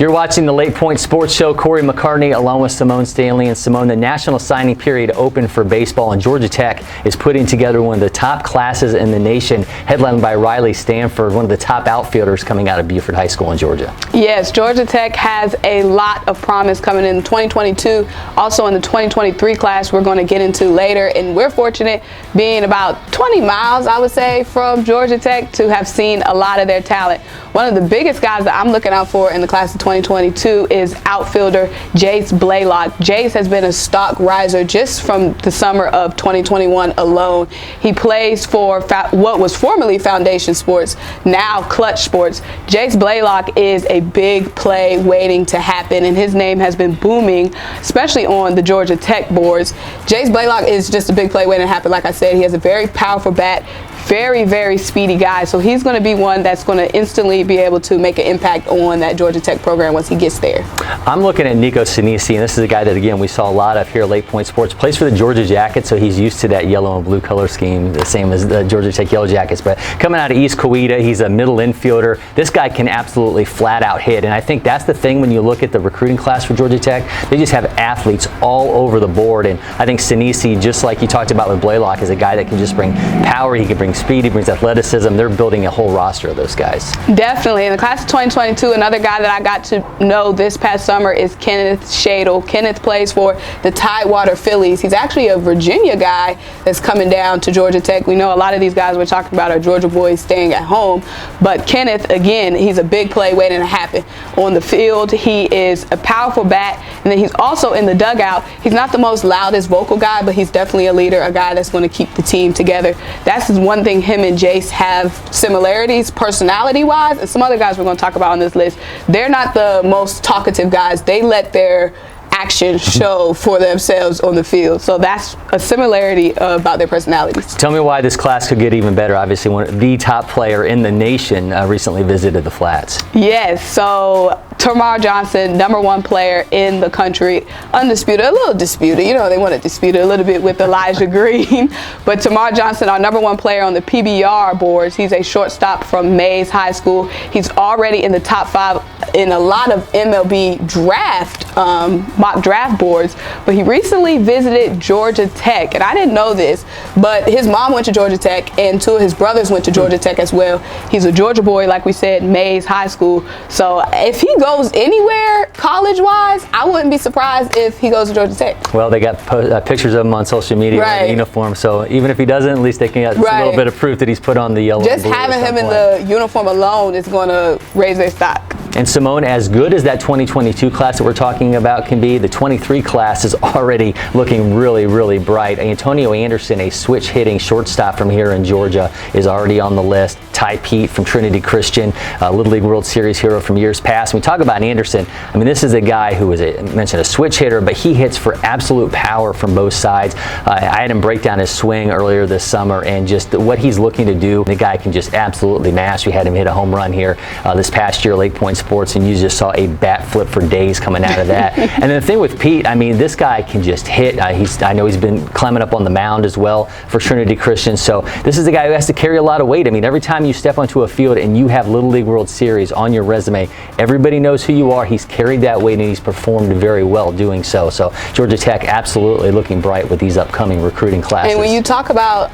You're watching the LakePoint Sports Show. Cory McCartney along with Symone Stanley. And Symone, the national signing period opened for baseball, and Georgia Tech is putting together one of the top classes in the nation, headlined by Riley Stanford, one of the top outfielders coming out of Buford High School in Georgia. Yes, Georgia Tech has a lot of promise coming in 2022. Also in the 2023 class we're going to get into later, and we're fortunate being about 20 miles, I would say, from Georgia Tech to have seen a lot of their talent. One of the biggest guys that I'm looking out for in the class of 2022 is outfielder Jase Blaylock. Jase has been a stock riser just from the summer of 2021 alone. He plays for what was formerly Foundation Sports, now Clutch Sports. Jase Blaylock is a big play waiting to happen, and his name has been booming, especially on the Georgia Tech boards. Jase Blaylock is just a big play waiting to happen. Like I said, he has a very powerful bat, very, very speedy guy. So he's going to be one that's going to instantly be able to make an impact on that Georgia Tech program once he gets there. I'm looking at Niko Sinisi, and this is a guy that, again, we saw a lot of here at LakePoint Sports. Plays for the Georgia Jackets, so he's used to that yellow and blue color scheme, the same as the Georgia Tech Yellow Jackets. But coming out of East Coweta, he's a middle infielder. This guy can absolutely flat out hit, and I think that's the thing when you look at the recruiting class for Georgia Tech. They just have athletes all over the board, and I think Sinisi, just like you talked about with Blaylock, is a guy that can just bring power, he can bring speed, he brings athleticism. They're building a whole roster of those guys. Definitely. In the class of 2022, another guy that I got to know this past summer is Kenneth Schaedel. Kenneth plays for the Tidewater Phillies. He's actually a Virginia guy that's coming down to Georgia Tech. We know a lot of these guys we're talking about are Georgia boys staying at home, but Kenneth, again, he's a big play waiting to happen on the field. He is a powerful bat, and then he's also in the dugout. He's not the most loudest vocal guy, but he's definitely a leader, a guy that's going to keep the team together. That's one thing him and Jase have similarities personality-wise, and some other guys we're going to talk about on this list. They're not the most talkative guys. They let their action show for themselves on the field. So that's a similarity about their personalities. Tell me why this class could get even better. Obviously, the top player in the nation recently visited the Flats. Yes, so Tamar Johnson, #1 player in the country, undisputed, a little disputed. You know, they want to dispute it a little bit with Elijah Green. But Tamar Johnson, our #1 player on the PBR boards, he's a shortstop from Mays High School. He's already in the top 5 in a lot of MLB draft, mock draft boards. But he recently visited Georgia Tech, and I didn't know this, but his mom went to Georgia Tech, and 2 of his brothers went to Georgia Tech as well. He's a Georgia boy, like we said, Mays High School. So if he goes anywhere college-wise, I wouldn't be surprised if he goes to Georgia Tech. Well, they got pictures of him on social media in the uniform, so even if he doesn't, at least they can get a little bit of proof that he's put on the yellow Just and blue. having him in the uniform alone is going to raise their stock. And Symone, as good as that 2022 class that we're talking about can be, the 23 class is already looking really, really bright. Antonio Anderson, a switch-hitting shortstop from here in Georgia, is already on the list. Tai Peete from Trinity Christian, Little League World Series hero from years past. When we talk about Anderson, I mean, this is a guy who is, I mentioned, a switch hitter, but he hits for absolute power from both sides. I had him break down his swing earlier this summer, and just what he's looking to do, the guy can just absolutely mash. We had him hit a home run here this past year, LakePoint Sports, and you just saw a bat flip for days coming out of that. And the thing with Pete, I mean, this guy can just hit. I know he's been climbing up on the mound as well for Trinity Christian. So this is a guy who has to carry a lot of weight. I mean, every time you step onto a field and you have Little League World Series on your resume, everybody knows who you are. He's carried that weight, and he's performed very well doing so. So Georgia Tech absolutely looking bright with these upcoming recruiting classes. And when you talk about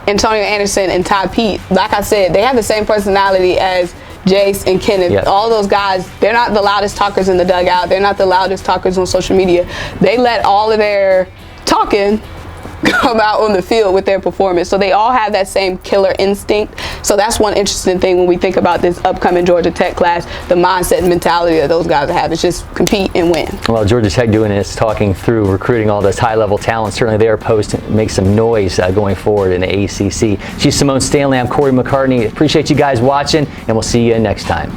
Antonio Anderson and Tai Peete, like I said, they have the same personality as Jase and Kenneth. Yes. All those guys, they're not the loudest talkers in the dugout. They're not the loudest talkers on social media. They let all of their talking come out on the field with their performance. So they all have that same killer instinct. So that's one interesting thing when we think about this upcoming Georgia Tech class, the mindset and mentality that those guys have is just compete and win. Well, Georgia Tech doing is talking through recruiting all this high-level talent. Certainly they are poised to make some noise going forward in the ACC. She's Symone Stanley. I'm Cory McCartney. Appreciate you guys watching, and we'll see you next time.